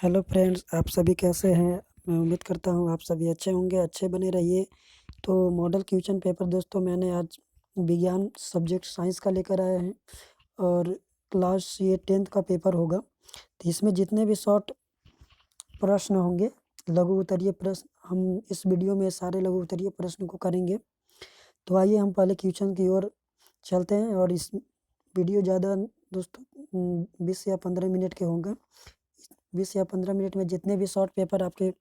Hello friends, आप सभी कैसे हैं? मैं उम्मीद करता हूँ आप सभी अच्छे होंगे, अच्छे बने रहिए। तो मॉडल क्वेश्चन पेपर दोस्तों मैंने आज विज्ञान सब्जेक्ट साइंस का लेकर आए हैं और क्लास ये 10th का पेपर होगा। तो इसमें जितने भी शॉर्ट प्रश्न होंगे, लघु उत्तरीय प्रश्न, हम इस वीडियो में सारे लघु उत्तरीय प्रश्न को करेंगे। तो आइए हम पहले क्वेश्चन की ओर चलते हैं और इस वीडियो ज़्यादा दोस्तों 20 या 15 मिनट के होंगे। 20 या 15 मिनट में जितने भी शॉर्ट पेपर आपके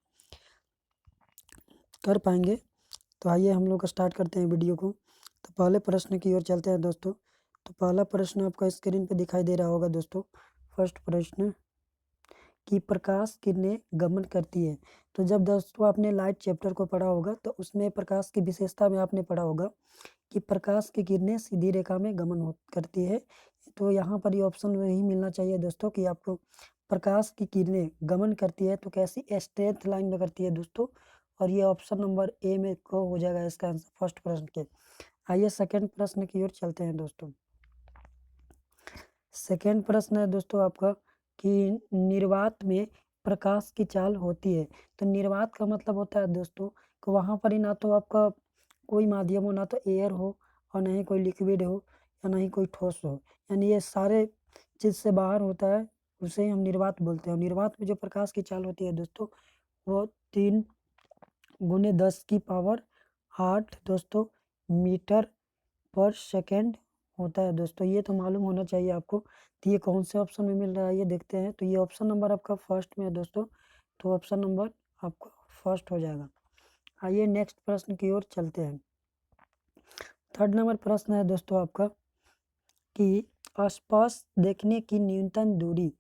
कर पाएंगे। तो आइए हम लोग स्टार्ट करते हैं वीडियो को। तो पहले प्रश्न की ओर चलते हैं दोस्तों। तो पहला प्रश्न आपका स्क्रीन पे दिखाई दे रहा होगा दोस्तों। फर्स्ट प्रश्न कि प्रकाश किरणें गमन करती है। तो जब दोस्तों आपने लाइट चैप्टर को पढ़ा होगा तो उसमें प्रकाश की विशेषता में आपने पढ़ा होगा कि प्रकाश की किरणें सीधी रेखा में गमन करती है। तो यहाँ पर ये ऑप्शन वही मिलना चाहिए दोस्तों कि आपको प्रकाश की किरणें गमन करती है तो कैसी स्ट्रेट लाइन में करती है दोस्तों। और ये ऑप्शन नंबर ए में को हो जाएगा इसका आंसर फर्स्ट प्रश्न के। आइए सेकंड प्रश्न की ओर चलते हैं दोस्तों। सेकंड प्रश्न है दोस्तों आपका कि निर्वात में प्रकाश की चाल होती है। तो निर्वात का मतलब होता है दोस्तों कि वहाँ पर ही ना तो आपका कोई माध्यम हो, ना तो एयर हो और ना ही कोई लिक्विड हो या ना ही कोई ठोस हो, यानी ये सारे चीज़ से बाहर होता है, उसे हम निर्वात बोलते हैं। और निर्वात में जो प्रकाश की चाल होती है दोस्तों वो 3 × 10⁸ दोस्तों मीटर पर सेकेंड होता है दोस्तों। ये तो मालूम होना चाहिए आपको। तो ये कौन से ऑप्शन में मिल रहा है ये देखते हैं। तो ये ऑप्शन नंबर आपका फर्स्ट में है दोस्तों। तो ऑप्शन नंबर आपका फर्स्ट हो जाएगा। आइए नेक्स्ट प्रश्न की ओर चलते हैं। थर्ड नंबर प्रश्न है दोस्तों आपका कि स्पष्ट देखने की न्यूनतम दूरी,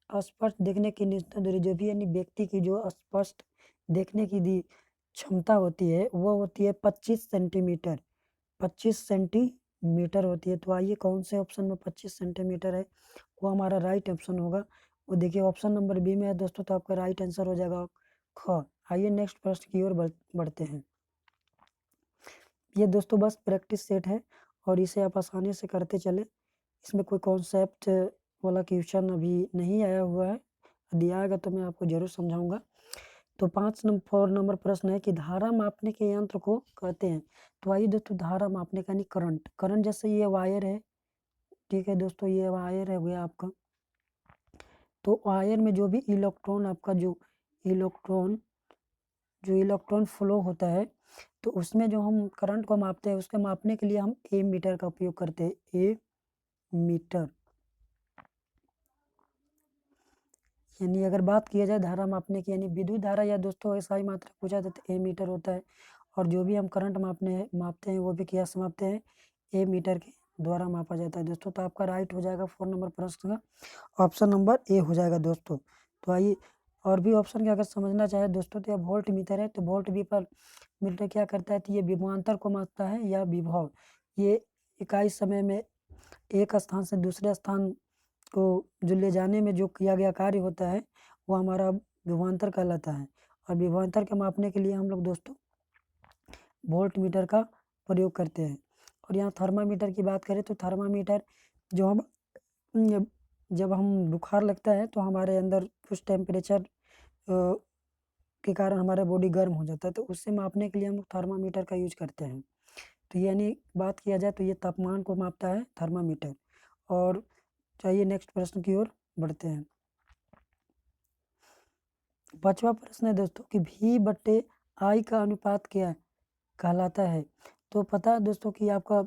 स्पष्ट देखने की न्यूनतम दूरी जो भी यानी व्यक्ति की जो स्पष्ट देखने की क्षमता होती है वो होती है 25 सेंटीमीटर। 25 सेंटीमीटर होती है। तो आइए कौन से ऑप्शन में 25 सेंटीमीटर है वो हमारा राइट ऑप्शन होगा। वो देखिए ऑप्शन नंबर बी में है दोस्तों। तो आपका राइट आंसर हो जाएगा ख। आइए नेक्स्ट प्रश्न की ओर बढ़ते हैं। ये दोस्तों बस प्रैक्टिस सेट है और इसे आप आसानी से करते चले। इसमें कोई कॉन्सेप्ट वाला क्वेश्चन अभी नहीं आया हुआ है, दिया आएगा तो मैं आपको जरूर समझाऊंगा। तो 4 नंबर प्रश्न है कि धारा मापने के यंत्र को कहते हैं। तो आइए दोस्तों धारा मापने का यानी करंट, करंट जैसे ये वायर है, ठीक है दोस्तों, ये वायर है गया आपका। तो वायर में जो भी इलेक्ट्रॉन आपका जो इलेक्ट्रॉन फ्लो होता है तो उसमें जो हम करंट को मापते हैं उसके मापने के लिए हम ए मीटर का उपयोग करते हैं। ए मीटर यानी अगर बात किया जाए धारा मापने की यानी विद्युत धारा या दोस्तों ऐसा ही मात्रा पूछा जाता है ए मीटर होता है। और जो भी हम करंट मापते हैं वो भी क्या से मापते हैं, ए मीटर के द्वारा मापा जाता है दोस्तों। तो आपका राइट हो जाएगा 4 नंबर प्रश्न का ऑप्शन नंबर ए हो जाएगा दोस्तों। तो आइए और भी ऑप्शन का अगर समझना चाहे दोस्तों तो यह वोल्ट मीटर है। तो वोल्ट मीटर क्या करता है, तो ये विभवांतर को मापता है या विभव। ये इकाई समय में एक स्थान से दूसरे स्थान को जो ले जाने में जो किया गया कार्य होता है वो हमारा विभवांतर कहलाता है। और विभवांतर के मापने के लिए हम लोग दोस्तों वोल्ट मीटर का प्रयोग करते हैं। और यहाँ थर्मामीटर की बात करें तो थर्मामीटर जो हम जब हम बुखार लगता है तो हमारे अंदर कुछ टेम्परेचर के कारण हमारा बॉडी गर्म हो जाता है, तो उससे मापने के लिए हम थर्मामीटर का यूज करते हैं। तो यानी बात किया जाए तो ये तापमान को मापता है थर्मामीटर। और चाहिए नेक्स्ट प्रश्न की ओर बढ़ते हैं। 5वां प्रश्न है दोस्तों कि V/I का अनुपात क्या कहलाता है। तो पता है दोस्तों कि आपका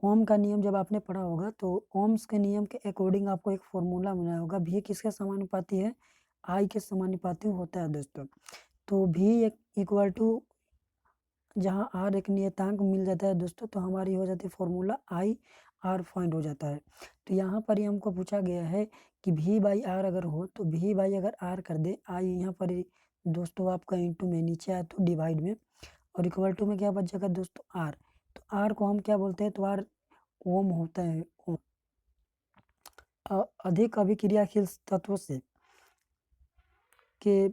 ओम का नियम जब आपने पढ़ा होगा तो ओम्स के नियम के अकॉर्डिंग आपको एक फॉर्मूला मिला होगा। भी किसके समानुपाती है, आई के समानुपाती होता है दोस्तों। तो भी इक्वल टू जहाँ आर एक नियतांक मिल जाता है दोस्तों तो हमारी हो जाती है फॉर्मूला आई आर फाइंड हो जाता है। तो यहाँ पर ही हमको पूछा गया है कि V/R अगर हो तो V/ अगर आर कर दे, आई यहाँ पर ही दोस्तों आपका इंटू में नीचे आया तो डिवाइड में और इक्वल टू में क्या बच जाएगा दोस्तों आर। तो आर को हम क्या बोलते हैं, तो आर ओम होता है। ओम अधिक अभिक्रियाशील तत्वों से के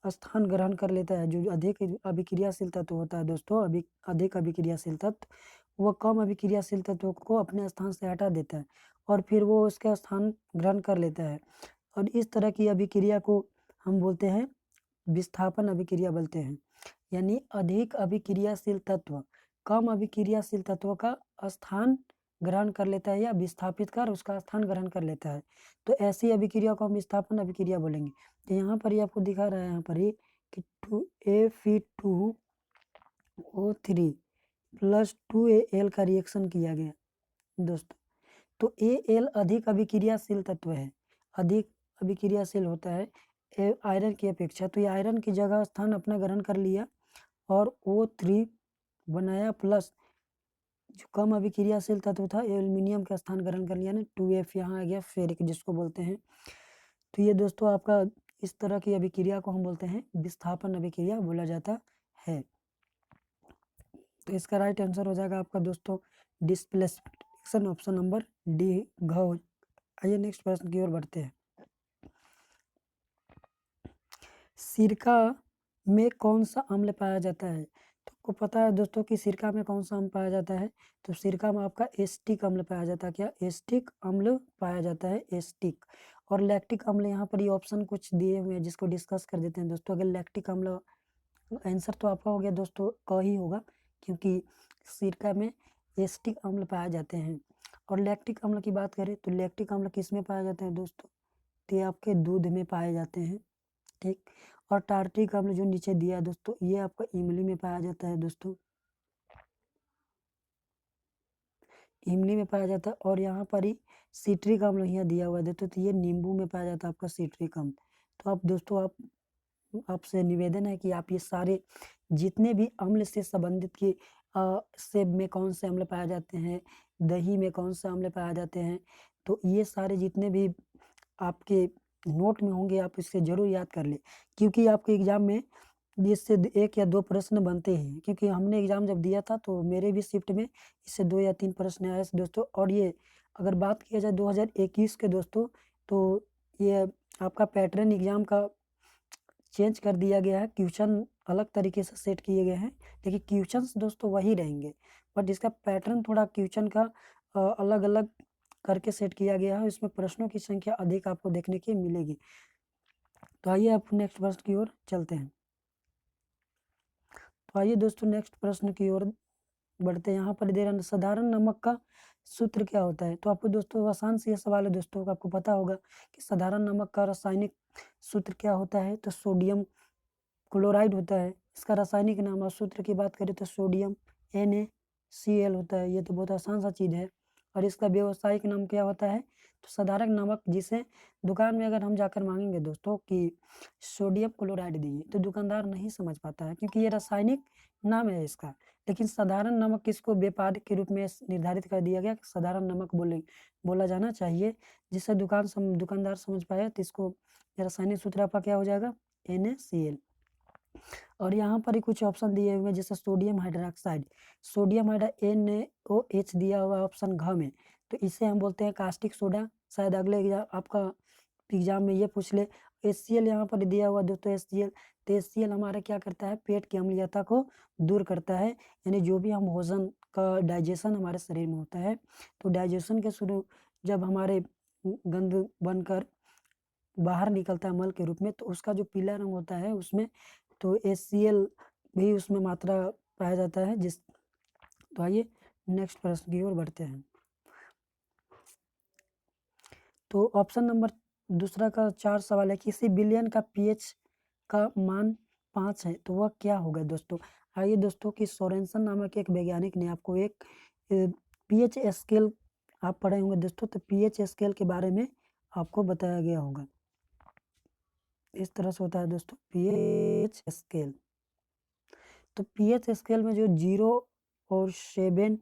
स्थान ग्रहण कर लेता है। जो अधिक अभिक्रियाशील तत्व होता है दोस्तों, अधिक अभिक्रियाशील तत्व वो कम अभिक्रियाशील तत्वों को अपने स्थान से हटा देता है और फिर वो उसका स्थान ग्रहण कर लेता है। और इस तरह की अभिक्रिया को हम बोलते हैं विस्थापन अभिक्रिया बोलते हैं। यानी अधिक अभिक्रियाशील तत्व कम अभिक्रियाशील तत्व का स्थान ग्रहण कर लेता है या विस्थापित कर उसका स्थान ग्रहण कर लेता है, तो ऐसी अभिक्रिया को हम विस्थापन अभिक्रिया बोलेंगे। तो यहाँ पर ही आपको दिखा रहा है यहाँ पर ही कि 2Fe2O3 प्लस 2Al का रिएक्शन किया गया दोस्तों। तो Al अधिक अभिक्रियाशील तत्व है, अधिक अभिक्रियाशील होता है आयरन की अपेक्षा, तो ये आयरन की जगह स्थान अपना ग्रहण कर लिया और O3 बनाया, प्लस जो कम अभिक्रियाशील तत्व था एल्यूमिनियम का स्थान ग्रहण कर लिया ना, 2F यहाँ आ गया फेरिक जिसको बोलते हैं। तो ये दोस्तों आपका इस तरह की अभिक्रिया को हम बोलते हैं विस्थापन अभिक्रिया बोला जाता है। तो इसका राइट आंसर हो जाएगा आपका दोस्तों डिस्प्लेसमेंट, ऑप्शन नंबर डी घ। आइए नेक्स्ट प्रश्न की ओर बढ़ते हैं। सिरका में कौन सा अम्ल पाया जाता है? तो आपको पता है दोस्तों कि सिरका में कौन सा अम्ल पाया जाता है, तो सिरका में आपका एस्टिक अम्ल पाया जाता है। क्या? एस्टिक अम्ल पाया जाता है, एस्टिक। और लैक्टिक अम्ल यहाँ पर ये ऑप्शन कुछ दिए हुए हैं जिसको डिस्कस कर देते हैं दोस्तों। अगर लैक्टिक अम्ल, आंसर तो आपका हो गया दोस्तों क ही होगा, क्योंकि सिरका में एस्टिक अम्ल पाए जाते हैं। और लैक्टिक अम्ल की बात करें तो लैक्टिक अम्ल किस में पाया जाता है दोस्तों, तो ये आपके दूध में पाए जाते हैं, ठीक। और टार्ट्रिक अम्ल जो नीचे दिया है दोस्तों, ये आपका इमली में पाया जाता है दोस्तों, इमली में पाया जाता है। और यहाँ पर ही सिट्रिक अम्ल यहाँ दिया हुआ है दोस्तों, तो ये नींबू में पाया जाता है आपका सिट्रिक अम्ल। तो आप दोस्तों आपसे निवेदन है कि आप ये सारे जितने भी अम्ल से संबंधित कि सेब में कौन से अम्ल पाए जाते हैं, दही में कौन से अम्ल पाए जाते हैं, तो ये सारे जितने भी आपके नोट में होंगे आप इससे ज़रूर याद कर ले, क्योंकि आपके एग्ज़ाम में इससे 1 या 2 प्रश्न बनते हैं। क्योंकि हमने एग्ज़ाम जब दिया था तो मेरे भी शिफ्ट में इससे 2 या 3 प्रश्न आए दोस्तों। और ये अगर बात किया जाए 2021 के दोस्तों, तो ये आपका पैटर्न एग्ज़ाम का चेंज कर दिया गया है, क्वेश्चन अलग तरीके से सेट किए गए हैं, लेकिन क्वेश्चंस दोस्तों वही रहेंगे, बट इसका पैटर्न थोड़ा क्वेश्चन का अलग-अलग करके सेट किया गया है, इसमें प्रश्नों की संख्या अधिक आपको देखने की मिलेगी। तो आइए आप नेक्स्ट प्रश्न की ओर चलते हैं। तो आइए दोस्तों नेक्स्ट प्रश्न की ओर बढ़ते हैं। यहाँ पर दे रहा साधारण नमक का सूत्र क्या होता है? तो आपको दोस्तों आसान से ये सवाल है दोस्तों, आपको पता होगा कि साधारण नमक का रासायनिक सूत्र क्या होता है, तो सोडियम क्लोराइड होता है। इसका रासायनिक नाम और सूत्र की बात करें तो सोडियम NaCl होता है। ये तो बहुत आसान सा चीज़ है। और इसका व्यावसायिक नाम क्या होता है, तो साधारण नमक, जिसे दुकान में अगर हम जाकर मांगेंगे दोस्तों कि सोडियम क्लोराइड दीजिए, तो दुकानदार नहीं समझ पाता है, क्योंकि ये रासायनिक नाम है इसका। लेकिन साधारण नमक किसको व्यापारिक के रूप में निर्धारित कर दिया गया, साधारण नमक बोला जाना चाहिए, जिससे दुकानदार समझ पाए। तो इसको रासायनिक सूत्र आपका क्या हो जाएगा, NaCl। और यहाँ पर ही कुछ ऑप्शन दिए हुए हैं, जैसे सोडियम हाइड्रोक्साइड, सोडियम NaOH दिया हुआ ऑप्शन घ में, तो इसे हम बोलते हैं कास्टिक सोडा। शायद अगले आपका एग्जाम में ये पूछ ले। HCl यहाँ पर दिया हुआ दोस्तों, HCl, तो HCl हमारा क्या करता है, पेट की अम्लीयता को दूर करता है। यानी जो भी हम भोजन का डाइजेशन हमारे शरीर में होता है, तो डाइजेशन के शुरू जब हमारे गंद बनकर बाहर निकलता है मल के रूप में, तो उसका जो पीला रंग होता है उसमें, तो HCl भी उसमें मात्रा पाया जाता है। तो आइए नेक्स्ट प्रश्न की ओर बढ़ते हैं। तो ऑप्शन नंबर दूसरा का 4 सवाल है, किसी विलयन का pH का मान 5 है, तो वह क्या होगा दोस्तों? आइए दोस्तों कि सोरेनसन नामक एक वैज्ञानिक ने आपको एक pH स्केल आप पढ़े होंगे दोस्तों, तो pH स्केल के बारे में आपको बताया गया होगा। इस तरह से होता है दोस्तों pH स्केल। तो pH स्केल में जो 0 और 7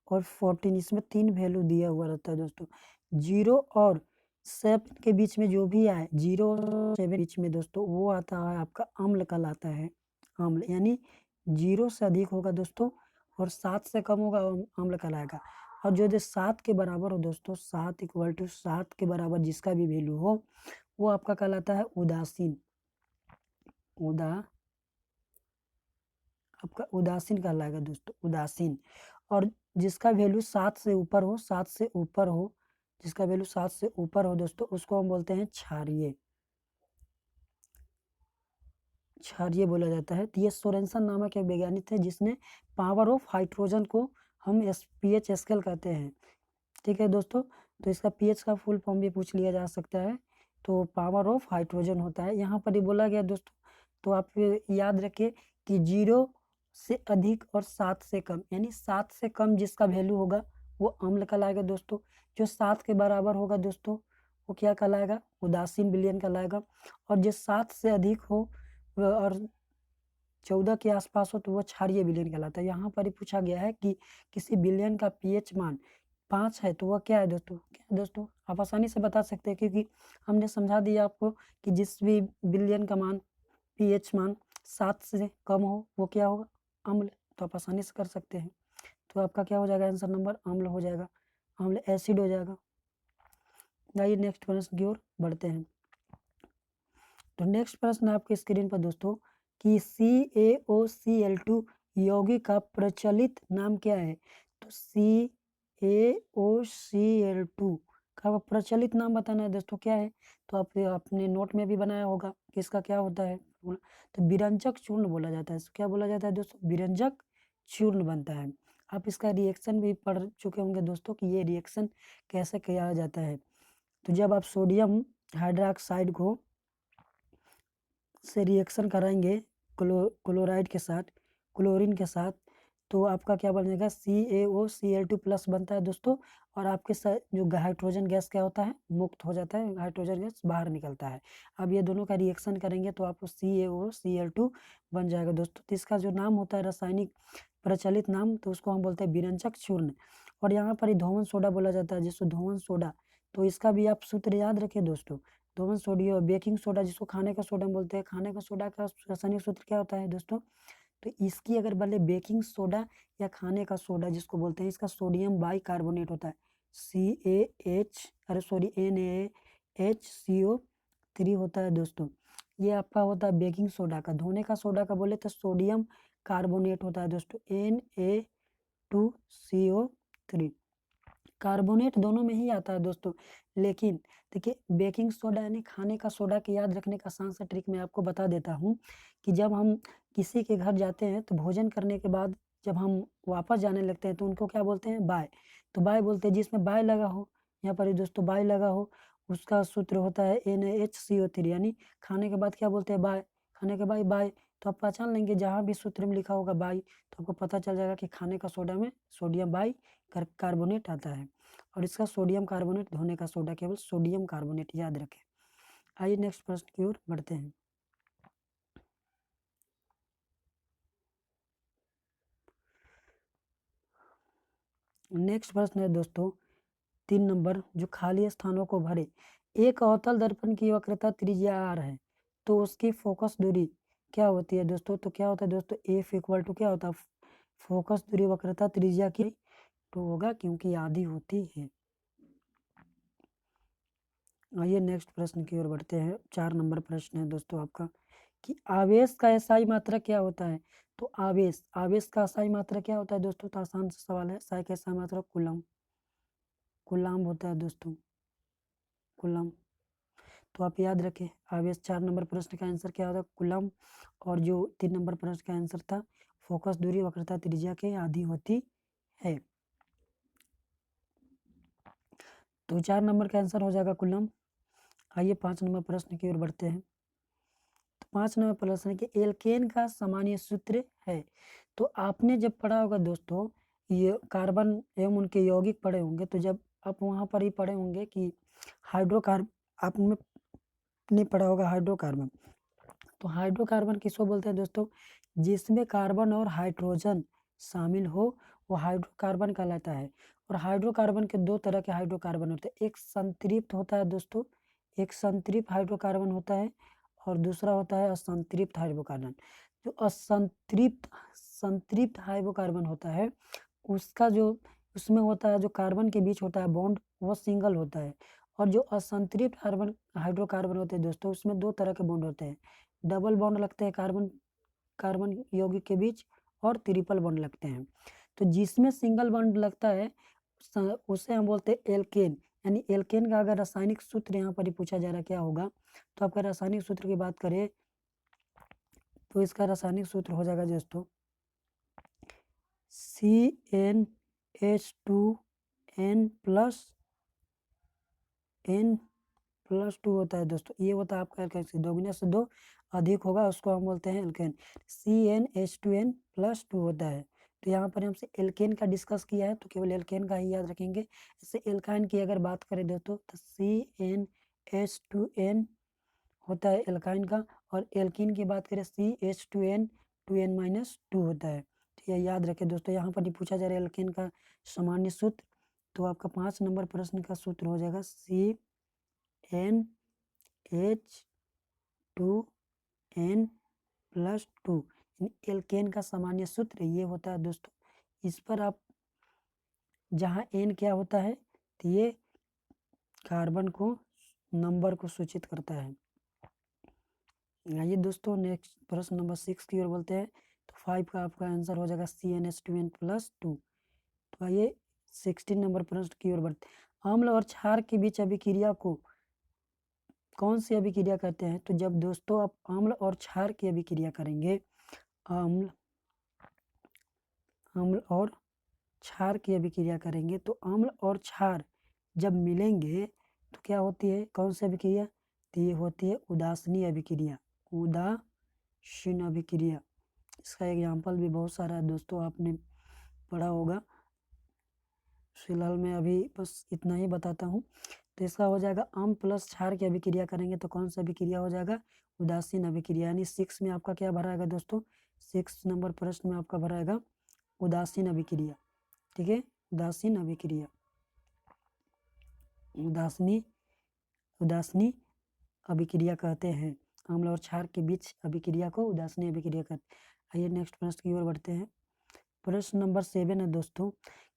और 14, इसमें 3 वैल्यू दिया हुआ रहता है दोस्तों। 0 और 7 के बीच में जो भी आए, 0 और 7 बीच में दोस्तों, वो आता है आपका अम्ल कहलाता है, अम्ल। यानी 0 से अधिक होगा दोस्तों और 7 से कम होगा, अम्ल कहलाएगा। और जो 7 के बराबर हो दोस्तों, 7 इक्वल टू 7 के बराबर जिसका भी वैल्यू हो, वो आपका कहलाता है उदासीन। आपका उदासीन कहलाएगा दोस्तों, उदासीन। और जिसका वैल्यू 7 से ऊपर हो, 7 से ऊपर हो, जिसका वैल्यू 7 से ऊपर हो दोस्तों, उसको हम बोलते हैं क्षारीय। क्षारीय बोला जाता है। तो ये सोरेनसन नामक एक वैज्ञानिक थे जिसने पावर ऑफ हाइड्रोजन को हम pH स्केल कहते हैं। ठीक है दोस्तों, तो इसका pH का फुल फॉर्म भी पूछ लिया जा सकता है। तो पावर ऑफ हाइड्रोजन होता है, यहाँ पर ही बोला गया दोस्तों। तो आप याद रखिए कि 0 से अधिक और 7 से कम, यानी 7 से कम जिसका वैल्यू होगा वो अम्ल कहलाएगा दोस्तों। जो 7 के बराबर होगा दोस्तों वो क्या कहलाएगा, उदासीन विलयन कहलाएगा। और जो 7 से अधिक हो और 14 के आसपास हो तो वो क्षारीय विलयन कहलाता है। यहाँ पर ही पूछा गया है कि किसी विलयन का pH मान 5 है तो वह क्या है दोस्तों, क्या है दोस्तों, आप आसानी से बता सकते हैं क्योंकि हमने समझा दिया आपको कि जिस भी विलयन का मान pH मान 7 से कम हो वो क्या होगा, अम्ल। तो आप आसानी से कर सकते हैं। तो आपका क्या हो जाएगा आंसर नंबर, अम्ल हो जाएगा, अम्ल एसिड हो जाएगा। आइए नेक्स्ट प्रश्न की ओर बढ़ते हैं। तो नेक्स्ट प्रश्न आपके स्क्रीन पर दोस्तों कि CaOCl2 यौगिक का प्रचलित नाम क्या है। तो CaOCl2 का प्रचलित नाम बताना है दोस्तों, क्या है। तो आप अपने नोट में भी बनाया होगा कि इसका क्या होता है। तो विरंजक चूर्ण बोला जाता है। क्या बोला जाता है दोस्तों, विरंजक चूर्ण बनता है। आप इसका रिएक्शन भी पढ़ चुके होंगे दोस्तों कि ये रिएक्शन कैसे किया जाता है। तो जब आप सोडियम हाइड्रोक्साइड को से रिएक्शन कराएंगे क्लोराइड के साथ, क्लोरीन के साथ, तो आपका क्या बनेगा CaOCl2 प्लस बनता है दोस्तों। और आपके जो हाइड्रोजन गैस क्या होता है, मुक्त हो जाता है, हाइड्रोजन गैस बाहर निकलता है। अब ये दोनों का रिएक्शन करेंगे तो आपको CaOCl2 बन जाएगा दोस्तों। तो इसका जो नाम होता है रासायनिक प्रचलित नाम, तो उसको हम बोलते हैं विरंजक चूर्ण। और यहाँ पर ही धोवन सोडा बोला जाता है जिसको धोवन सोडा। तो इसका भी आप सूत्र याद रखें दोस्तों, धोवन सोडियम बेकिंग सोडा जिसको खाने का सोडा बोलते हैं। खाने का सोडा का रासायनिक सूत्र क्या होता है दोस्तों, तो इसकी अगर भले बेकिंग सोडा या खाने का सोडा जिसको बोलते हैं, इसका सोडियम बाई कार्बोनेट होता है NaHCO3 होता है दोस्तों। ये आपका होता है बेकिंग सोडा का। धोने का सोडा का बोले तो सोडियम कार्बोनेट होता है दोस्तों Na2CO3। कार्बोनेट दोनों में ही आता है दोस्तों। लेकिन देखिए बेकिंग सोडा यानी खाने का सोडा के याद रखने का आसान सा ट्रिक मैं आपको बता देता हूँ कि जब हम किसी के घर जाते हैं तो भोजन करने के बाद जब हम वापस जाने लगते हैं तो उनको क्या बोलते हैं, बाय। तो बाय बोलते हैं जिसमें बाय लगा हो, यहाँ पर दोस्तों बाय लगा हो, उसका सूत्र होता है NaHCO3। यानी खाने के बाद क्या बोलते हैं, बाय। खाने के बाद बाय। तो आप पहचान लेंगे जहाँ भी सूत्र में लिखा होगा बाय तो आपको पता चल जाएगा कि खाने का सोडा में सोडियम बाई कार्बोनेट आता है। और इसका सोडियम कार्बोनेट धोने का सोडा केवल सोडियम कार्बोनेट, याद रखें। आइए नेक्स्ट प्रश्न की ओर बढ़ते हैं। नेक्स्ट प्रश्न है दोस्तों 3 नंबर, जो खाली स्थानों को भरे। एक अवतल दर्पण की वक्रता त्रिज्या r है तो उसकी फोकस दूरी क्या होती है दोस्तों। तो क्या होता है दोस्तों, F इक्वल टू क्या होता है, फोकस दूरी वक्रता त्रिज्या की 2 होगा क्योंकि आधी होती है। आइए नेक्स्ट प्रश्न की ओर बढ़ते हैं। 4 नंबर प्रश्न है दोस्तों आपका कि आवेश का एसआई मात्रक क्या होता है। तो आवेश का एसआई मात्रक क्या होता है दोस्तों, तो आसान सा सवाल है। एसआई का एसआई मात्रक कुलाम्ब होता है दोस्तों, कुलाम्ब। तो आप याद रखें आवेश 4 नंबर प्रश्न का आंसर क्या होता है, कुलाम्ब। और जो 3 नंबर प्रश्न का आंसर था फोकस दूरी वक्रता त्रिज्या के आधी होती है। तो 4 नंबर का आंसर हो जाएगा कुलाम्ब। आइए 5 नंबर प्रश्न की ओर बढ़ते हैं। तो 5 नंबर प्रश्न है कि एल्केन का सामान्य सूत्र है। तो आपने जब पढ़ा होगा दोस्तों ये कार्बन एवं उनके यौगिक पढ़े होंगे, तो जब आप वहाँ पर ही पढ़े होंगे कि हाइड्रोकार्बन, आपने पढ़ा होगा हाइड्रोकार्बन। तो हाइड्रोकार्बन किसको बोलते हैं दोस्तों, जिसमें कार्बन और हाइड्रोजन शामिल हो वो हाइड्रोकार्बन कहलाता है। और हाइड्रोकार्बन के 2 तरह के हाइड्रोकार्बन होते हैं, एक संतृप्त होता है दोस्तों, एक संतृप्त हाइड्रोकार्बन होता है और दूसरा होता है असंतृप्त हाइड्रोकार्बन। जो संतृप्त हाइड्रोकार्बन होता है उसका जो उसमें होता है जो कार्बन के बीच होता है बॉन्ड वो सिंगल होता है। और जो असंतृप्त हाइड्रोकार्बन होते हैं दोस्तों उसमें 2 तरह के बॉन्ड होते हैं, डबल बॉन्ड लगते हैं कार्बन यौगिक के बीच और ट्रिपल बॉन्ड लगते हैं। तो जिसमें सिंगल बॉन्ड लगता है उसे हम बोलते हैं एल्केन। यानी एल्केन का अगर रासायनिक सूत्र यहाँ पर ही पूछा जा रहा है क्या होगा, तो आपका रासायनिक सूत्र की बात करें तो इसका रासायनिक सूत्र हो जाएगा दोस्तों CnH2n प्लस n+2 होता है दोस्तों। ये होता है आपका एल्केन, 2 गुना से 2 अधिक होगा उसको हम बोलते हैं एल्केन। CnH2n+2 होता है। तो यहाँ पर हमसे एल्केन का डिस्कस किया है तो केवल एल्केन का ही याद रखेंगे। इससे एल्काइन की अगर बात करें दोस्तों तो CnH2n होता है एल्काइन का, और एल्कीन की बात करें CH2n 2n-2 होता है। तो यह याद रखें दोस्तों। यहाँ पर ही पूछा जा रहा है एल्केन का सामान्य सूत्र, तो आपका 5 नंबर प्रश्न का सूत्र हो जाएगा CnH2n+2। एल्केन का सामान्य सूत्र ये होता है दोस्तों। इस पर आप जहाँ n क्या होता है तो ये कार्बन को नंबर को सूचित करता है। आइए दोस्तों नेक्स्ट प्रश्न नंबर 6 की ओर बोलते हैं। तो 5 का आपका आंसर हो जाएगा CnH2n+2। तो आइए 16 नंबर प्रश्न की ओर बढ़ते हैं। अम्ल और क्षार के बीच अभिक्रिया को कौन सी अभिक्रिया कहते हैं? तो जब दोस्तों आप अम्ल और क्षार की अभिक्रिया करेंगे, अम्ल और क्षार की अभिक्रिया करेंगे, तो अम्ल और क्षार जब मिलेंगे तो क्या होती है, कौन सी अभिक्रिया? तो ये होती है उदासीन अभिक्रिया। उदासीन अभिक्रिया, इसका एग्जाम्पल भी बहुत सारा है दोस्तों, आपने पढ़ा होगा। फिलहाल मैं अभी बस इतना ही बताता हूँ। तो इसका हो जाएगा अम्ल प्लस क्षार की अभिक्रिया करेंगे तो कौन सा अभिक्रिया हो जाएगा? उदासीन अभिक्रिया। यानी 6 में आपका क्या भरा है दोस्तों? 6 नंबर प्रश्न में आपका भरा है उदासीन अभिक्रिया। ठीक है, उदासीन अभिक्रिया, उदासीनी अभिक्रिया कहते हैं। अम्ल और क्षार के बीच अभिक्रिया को उदासीनी अभिक्रिया कहते हैं। आइए नेक्स्ट प्रश्न की ओर बढ़ते हैं। प्रश्न नंबर 7 है दोस्तों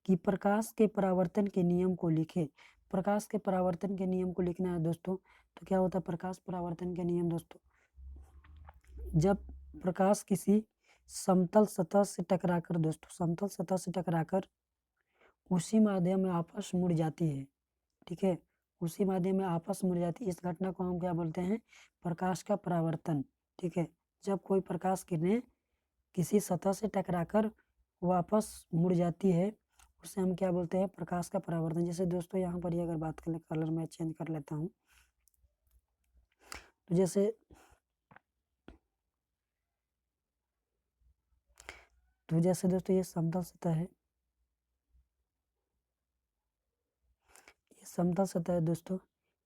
कि प्रकाश के परावर्तन के नियम को लिखे। प्रकाश के परावर्तन के नियम को लिखना है दोस्तों। तो क्या होता है प्रकाश परावर्तन के नियम दोस्तों? जब प्रकाश किसी समतल सतह से टकराकर दोस्तों, समतल सतह से टकराकर उसी माध्यम में आपस मुड़ जाती है, ठीक है, उसी माध्यम में आपस मुड़ जाती है, इस घटना को हम क्या बोलते हैं? प्रकाश का परावर्तन। ठीक है, जब कोई प्रकाश किरणें किसी सतह से टकराकर वापस मुड़ जाती है उसे हम क्या बोलते हैं? प्रकाश का परावर्तन। जैसे दोस्तों यहाँ पर ही अगर बात करें, कलर मैं चेंज कर लेता हूँ। तो जैसे दोस्तों ये समतल सतह है, ये समतल सतह है दोस्तों,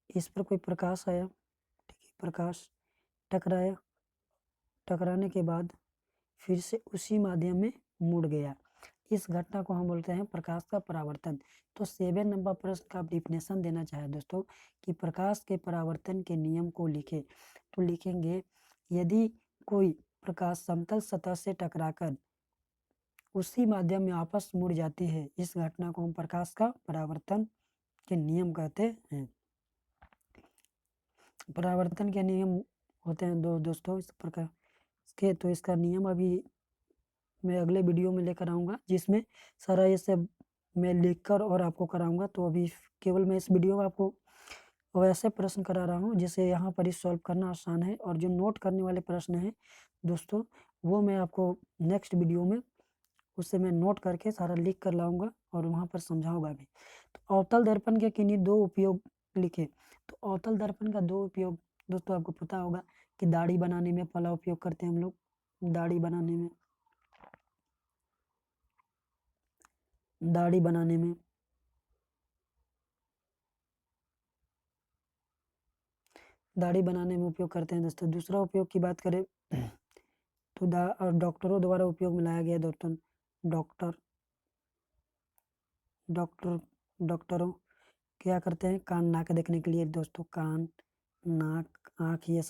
इस पर कोई प्रकाश आया, ठीक है, प्रकाश टकराया, टकराने के बाद फिर से उसी माध्यम में मुड़ गया, इस घटना को हम बोलते हैं प्रकाश का परावर्तन। तो 7 नंबर प्रश्न का डिफिनेशन देना चाहे दोस्तों कि प्रकाश के परावर्तन के नियम को लिखे। तो लिखेंगे यदि कोई प्रकाश समतल सतह से टकराकर उसी माध्यम में आपस मुड़ जाती है, इस घटना को हम प्रकाश का परावर्तन के नियम कहते हैं। परावर्तन के नियम होते हैं दोस्तों इस प्रकार के, तो इसका नियम अभी मैं अगले वीडियो में लेकर आऊँगा, जिसमें सारा ये सब मैं लिखकर और आपको कराऊँगा। तो अभी केवल मैं इस वीडियो में आपको वैसे प्रश्न करा रहा हूँ जिसे यहाँ पर ही सॉल्व करना आसान है, और जो नोट करने वाले प्रश्न हैं दोस्तों वो मैं आपको नेक्स्ट वीडियो में उससे मैं नोट करके सारा लिख कर लाऊंगा और वहाँ पर समझाऊंगा भी। तो अवतल दर्पण के किन्हीं 2 उपयोग लिखे। तो अवतल दर्पण का 2 उपयोग दोस्तों आपको पता होगा कि दाढ़ी बनाने में पहला उपयोग करते हैं हम लोग, दाढ़ी बनाने में, दाढ़ी बनाने में उपयोग करते हैं दोस्तों। दूसरा उपयोग की बात करें तो डॉक्टरों द्वारा उपयोग में लाया गया दोस्तों, डॉक्टरों क्या करते हैं? कान नाक देखने के लिए दोस्तों, कान नाक आँख ये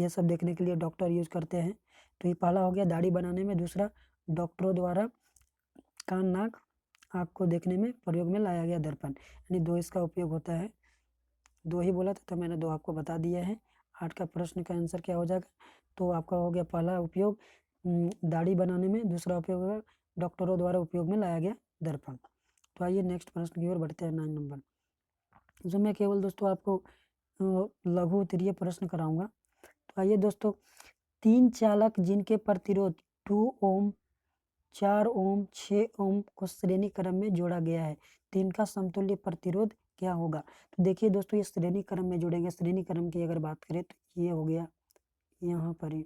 सब देखने के लिए डॉक्टर यूज करते हैं। तो ये पहला हो गया दाढ़ी बनाने में। दूसरा डॉक्टरों द्वारा कान नाक आँख को देखने में प्रयोग में लाया गया दर्पण, यानी 2 इसका उपयोग होता है। 2 ही बोला था तो मैंने 2 आपको बता दिया है। 8 का प्रश्न का आंसर क्या हो जाएगा? तो आपका हो गया पहला उपयोग दाढ़ी बनाने में, दूसरा उपयोग होगा डॉक्टरों द्वारा उपयोग में लाया गया दर्पण। तो आइए नेक्स्ट प्रश्न की ओर बढ़ते हैं 9 नंबर, जो मैं केवल दोस्तों आपको लघु उत्तरीय प्रश्न कराऊंगा। तो आइए दोस्तों 3 चालक जिनके प्रतिरोध 2 ओम, 4 ओम, 6 ओम को श्रेणी क्रम में जोड़ा गया है, तो इनका समतुल्य प्रतिरोध क्या होगा? तो देखिए दोस्तों, ये श्रेणी क्रम में जोड़ेंगे। श्रेणी क्रम की अगर बात करें तो ये हो गया यहाँ पर ही,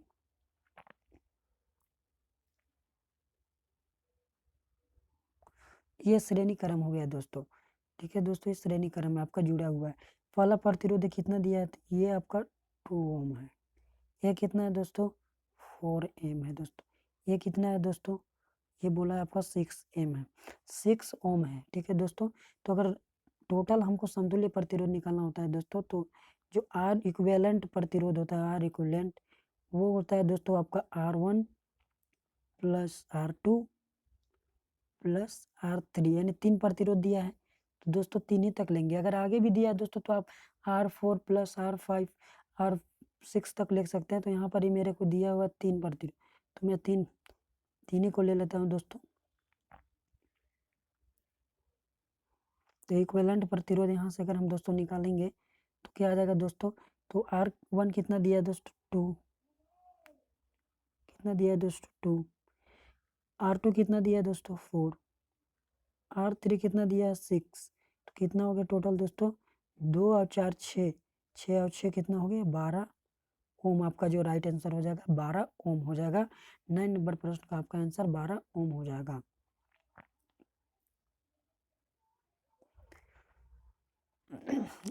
ये श्रेणी क्रम हो गया दोस्तों। ठीक है दोस्तों, ये श्रेणी क्रम में आपका जुड़ा हुआ है। पहला प्रतिरोध कितना दिया है? तो ये आपका 2 ओम है। ये कितना है दोस्तों? 4 एम है दोस्तों। ये कितना है दोस्तों? ये बोला है आपका 6 एम है, 6 ओम है। ठीक है दोस्तों, तो अगर टोटल हमको समतुल्य प्रतिरोध निकालना होता है दोस्तों, तो जो आर इक्विवेलेंट प्रतिरोध होता है, आर इक्विवेलेंट, वो होता है दोस्तों आपका R1 plus R2 plus R3, यानी 3 प्रतिरोध दिया है तो दोस्तों 3 ही तक लेंगे। अगर आगे भी दिया है दोस्तों तो आप R4 प्लस R5 R6 तक ले सकते हैं। तो यहाँ पर ही मेरे को दिया हुआ 3 प्रतिरोध, तो मैं तीन ही को ले लेता हूँ दोस्तों। तो इक्विवेलेंट प्रतिरोध यहाँ से अगर हम दोस्तों निकालेंगे तो क्या आ जाएगा दोस्तों? तो R1 कितना दिया है दोस्तों? 2। कितना दिया है दोस्तों? 2। R2 कितना दिया है दोस्तों? 4। R3 कितना दिया है? 6। तो कितना हो गया टोटल दोस्तों? 2 और 4 6, 6 और 6 कितना हो गया? 12 ओम। आपका जो राइट आंसर हो जाएगा 12 ओम हो जाएगा। 9 नंबर प्रश्न का आपका आंसर 12 ओम हो जाएगा।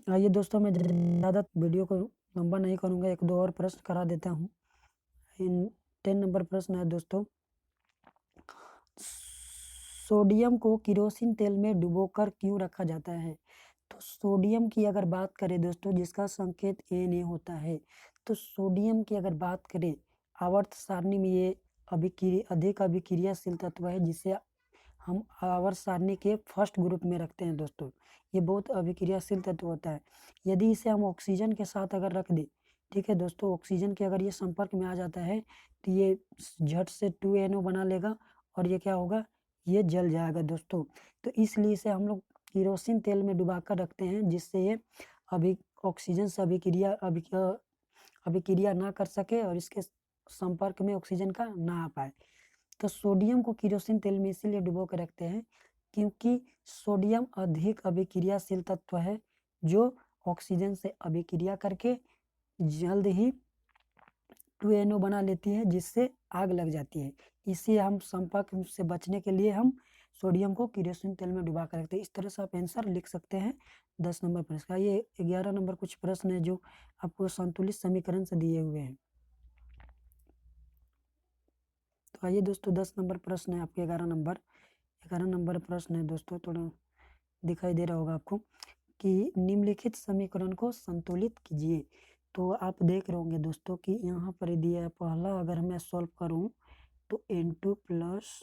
आइए दोस्तों, मैं ज़्यादा वीडियो को लंबा नहीं करूँगा, 1-2 और प्रश्न करा देता हूँ। 10 नंबर प्रश्न है दोस्तों, सोडियम को केरोसिन तेल में डुबोकर क्यों रखा जाता है? तो सोडियम की अगर बात करें दोस्तों, जिसका संकेत Na होता है, तो सोडियम की अगर बात करें आवर्त सारणी में ये अधिक अभिक्रियाशील तत्व है, जिसे हम आवर्त सारणी के फर्स्ट ग्रुप में रखते हैं दोस्तों। ये बहुत अभिक्रियाशील तत्व होता है। यदि इसे हम ऑक्सीजन के साथ अगर रख दें, ठीक है दोस्तों, ऑक्सीजन के अगर ये संपर्क में आ जाता है तो ये झट से 2NO बना लेगा और ये क्या होगा? ये जल जाएगा दोस्तों। तो इसलिए इसे हम लोग केरोसिन तेल में डुबा कर रखते हैं, जिससे ये ऑक्सीजन से अभिक्रिया ना कर सके और इसके संपर्क में ऑक्सीजन का ना आ पाए। तो सोडियम को केरोसिन तेल में इसीलिए डुबो कर रखते हैं क्योंकि सोडियम अधिक अभिक्रियाशील तत्व है, जो ऑक्सीजन से अभिक्रिया करके जल्द ही 2NO बना लेती है, जिससे आग लग जाती है। इसे हम संपर्क से बचने के लिए हम सोडियम को केरोसिन तेल में डुबा कर रखते हैं। इस तरह से आप आंसर लिख सकते हैं 10 नंबर प्रश्न का। ये 11 नंबर कुछ प्रश्न है जो आपको संतुलित समीकरण से दिए हुए हैं। तो आइए दोस्तों, 10 नंबर प्रश्न है आपके 11 नंबर प्रश्न है दोस्तों, थोड़ा दिखाई दे रहा होगा आपको कि निम्नलिखित समीकरण को संतुलित कीजिए। तो आप देख रहे होंगे दोस्तों कि यहाँ पर दिया है, पहला अगर मैं सॉल्व करूँ तो N2 प्लस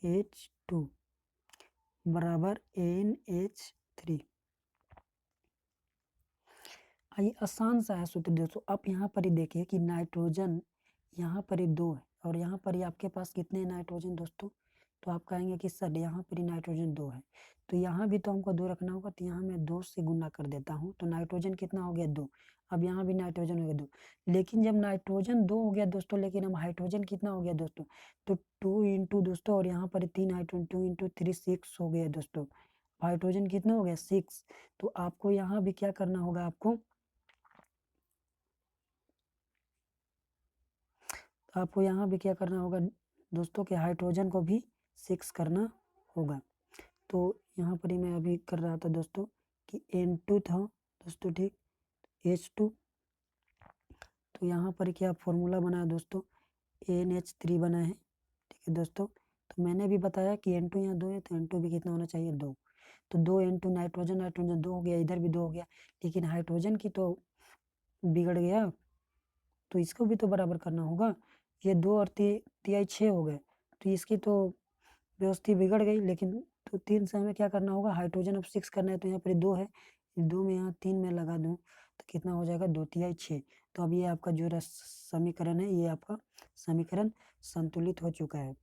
H2 बराबर NH3। आइए, आसान सा है सूत्र दोस्तों। आप यहाँ पर ही देखिए कि नाइट्रोजन यहाँ पर ही 2 है और यहाँ पर ही आपके पास कितने नाइट्रोजन दोस्तों? तो आप कहेंगे कि सर यहाँ पर ही नाइट्रोजन 2 है, तो यहाँ भी तो हमको 2 रखना होगा, तो यहाँ मैं 2 से गुना कर देता हूँ। तो नाइट्रोजन कितना हो गया? 2। अब यहाँ भी नाइट्रोजन हो गया 2। लेकिन जब नाइट्रोजन 2 हो गया दोस्तों, लेकिन अब हाइड्रोजन कितना हो गया दोस्तों? तो 2 इंटू दोस्तों, और यहाँ पर 3 हाइड्रोजन, 2 इंटू 3 6 हो गया दोस्तों। हाइड्रोजन कितना हो गया? 6। तो आपको यहाँ भी क्या करना होगा? आपको यहाँ भी क्या करना होगा दोस्तों कि हाइड्रोजन को भी 6 करना होगा। तो यहाँ पर ही मैं अभी कर रहा था दोस्तों कि N2 था दोस्तों, ठीक, H2, तो यहाँ पर क्या फॉर्मूला बना है दोस्तों? NH3 बना है। ठीक है दोस्तों, तो मैंने भी बताया कि N2 यहाँ 2 है, तो N2 भी कितना होना चाहिए? 2। तो 2 N2 नाइट्रोजन 2 हो गया, इधर भी 2 हो गया, लेकिन हाइड्रोजन की तो बिगड़ गया, तो इसको भी तो बराबर करना होगा। ये 2 और 3 6 हो गए, तो इसकी तो व्यवस्था बिगड़ गई। लेकिन तो 3 से हमें क्या करना होगा? हाइड्रोजन अब 6 करना है, तो यहाँ पर 2 है, 2 में यहाँ 3 में लगा दूँ तो कितना हो जाएगा? 2 तिहाई 6। तो अब ये आपका जो समीकरण है, ये आपका समीकरण संतुलित हो चुका है।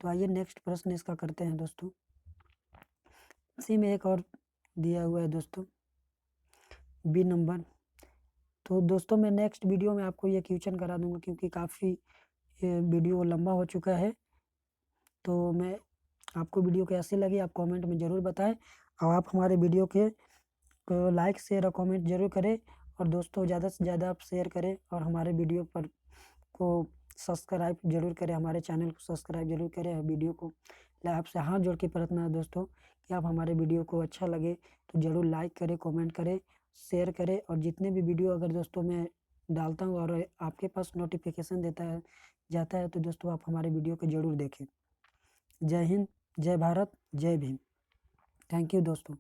तो आइए नेक्स्ट प्रश्न इसका करते हैं दोस्तों। इसी में एक और दिया हुआ है दोस्तों, बी नंबर, 1 नंबर प्रश्न है, 1 नंबर प्रश्न है दोस्तों। 2 × 10⁻⁴ तो दोस्तों मैं नेक्स्ट वीडियो में आपको ये क्वेश्चन करा दूँगा, क्योंकि काफ़ी ये वीडियो लंबा हो चुका है। तो मैं आपको वीडियो कैसी लगी आप कमेंट में ज़रूर बताएँ, और आप हमारे वीडियो को लाइक, शेयर और कमेंट ज़रूर करें, और दोस्तों ज़्यादा से ज़्यादा आप शेयर करें, और हमारे वीडियो पर को सब्सक्राइब ज़रूर करें, हमारे चैनल को सब्सक्राइब ज़रूर करें, और वीडियो को आपसे हाथ जोड़ के प्रार्थना है दोस्तों कि आप हमारे वीडियो को अच्छा लगे तो ज़रूर लाइक करें, कमेंट करें, शेयर करें, और जितने भी वीडियो अगर दोस्तों मैं डालता हूँ और आपके पास नोटिफिकेशन जाता है तो दोस्तों आप हमारे वीडियो को ज़रूर देखें। जय हिंद, जय भारत, जय भीम। थैंक यू दोस्तों।